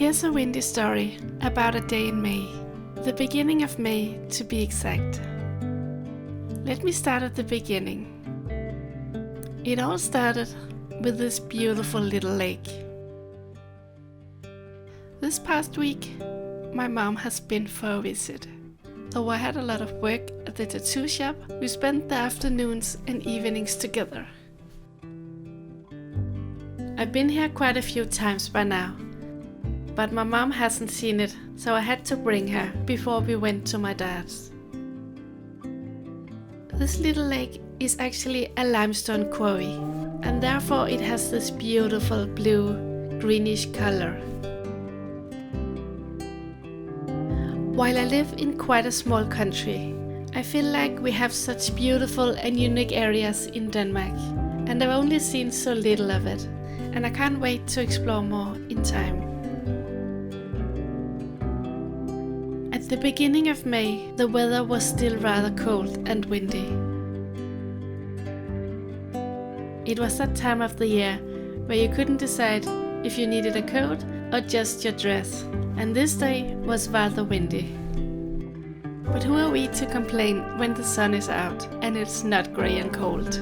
Here's a windy story about a day in May, the beginning of May to be exact. Let me start at the beginning. It all started with this beautiful little lake. This past week, my mom has been for a visit. Though I had a lot of work at the tattoo shop, we spent the afternoons and evenings together. I've been here quite a few times by now, but my mom hasn't seen it, so I had to bring her before we went to my dad's. This little lake is actually a limestone quarry, and therefore it has this beautiful blue, greenish color. While I live in quite a small country, I feel like we have such beautiful and unique areas in Denmark, and I've only seen so little of it, and I can't wait to explore more in time. At the beginning of May, the weather was still rather cold and windy. It was that time of the year where you couldn't decide if you needed a coat or just your dress, and this day was rather windy. But who are we to complain when the sun is out and it's not grey and cold?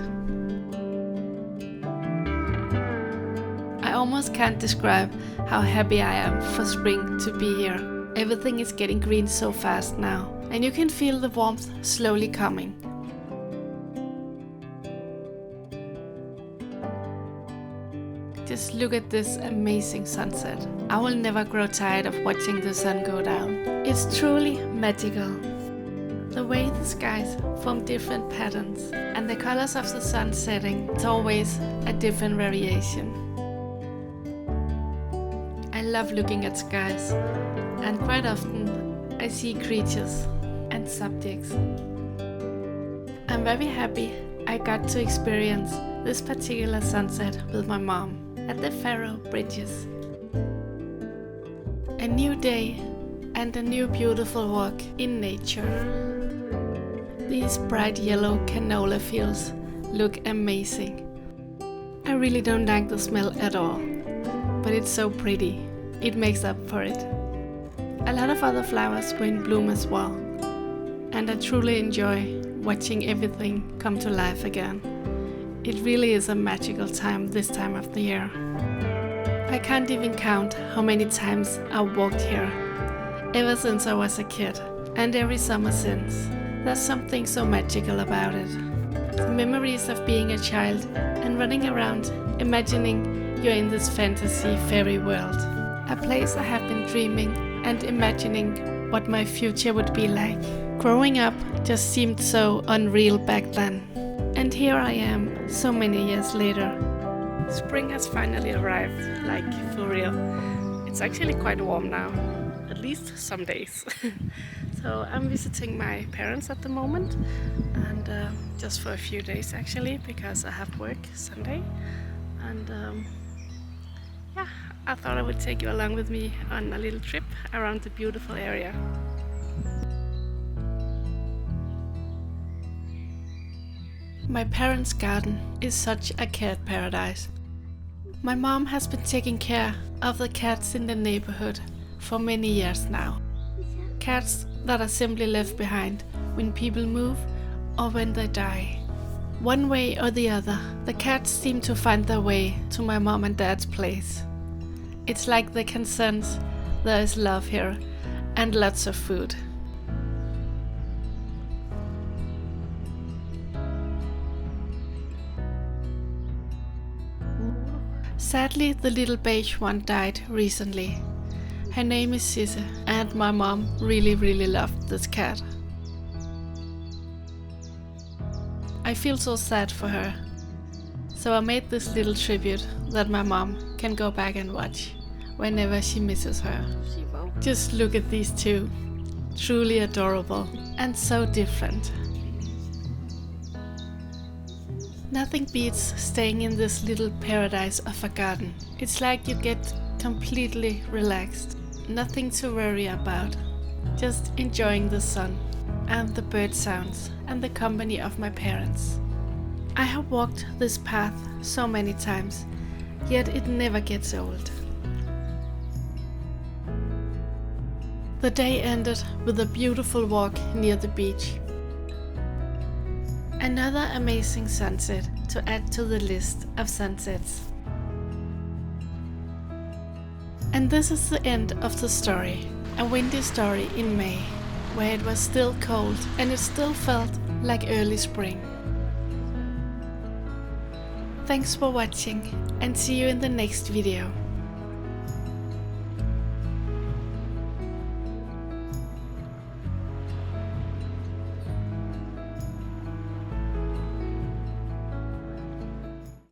I almost can't describe how happy I am for spring to be here. Everything is getting green so fast now, and you can feel the warmth slowly coming. Just look at this amazing sunset. I will never grow tired of watching the sun go down. It's truly magical. The way the skies form different patterns and the colors of the sun setting, it's always a different variation. I love looking at skies, and quite often I see creatures and subjects. I'm very happy I got to experience this particular sunset with my mom at the Faroe Bridges. A new day and a new beautiful walk in nature. These bright yellow canola fields look amazing. I really don't like the smell at all, but it's so pretty. It makes up for it. A lot of other flowers were in bloom as well, and I truly enjoy watching everything come to life again. It really is a magical time this time of the year. I can't even count how many times I've walked here, ever since I was a kid, and every summer since. There's something so magical about it. The memories of being a child and running around, imagining you're in this fantasy fairy world. A place I have been dreaming and imagining what my future would be like. Growing up just seemed so unreal back then. And here I am, so many years later. Spring has finally arrived, like for real. It's actually quite warm now, at least some days. So I'm visiting my parents at the moment, and just for a few days actually, because I have work Sunday. And yeah, I thought I would take you along with me on a little trip around the beautiful area. My parents' garden is such a cat paradise. My mom has been taking care of the cats in the neighborhood for many years now. Cats that are simply left behind when people move or when they die. One way or the other, the cats seem to find their way to my mom and dad's place. It's like they can sense there is love here and lots of food. Sadly, the little beige one died recently. Her name is Sisse, and my mom really loved this cat. I feel so sad for her, so I made this little tribute that my mom can go back and watch whenever she misses her. Just look at these two, truly adorable and so different. Nothing beats staying in this little paradise of a garden. It's like you get completely relaxed. Nothing to worry about. Just enjoying the sun and the bird sounds and the company of my parents. I have walked this path so many times, yet it never gets old. The day ended with a beautiful walk near the beach. Another amazing sunset to add to the list of sunsets. And this is the end of the story. A windy story in May, where it was still cold and it still felt like early spring. Thanks for watching and see you in the next video.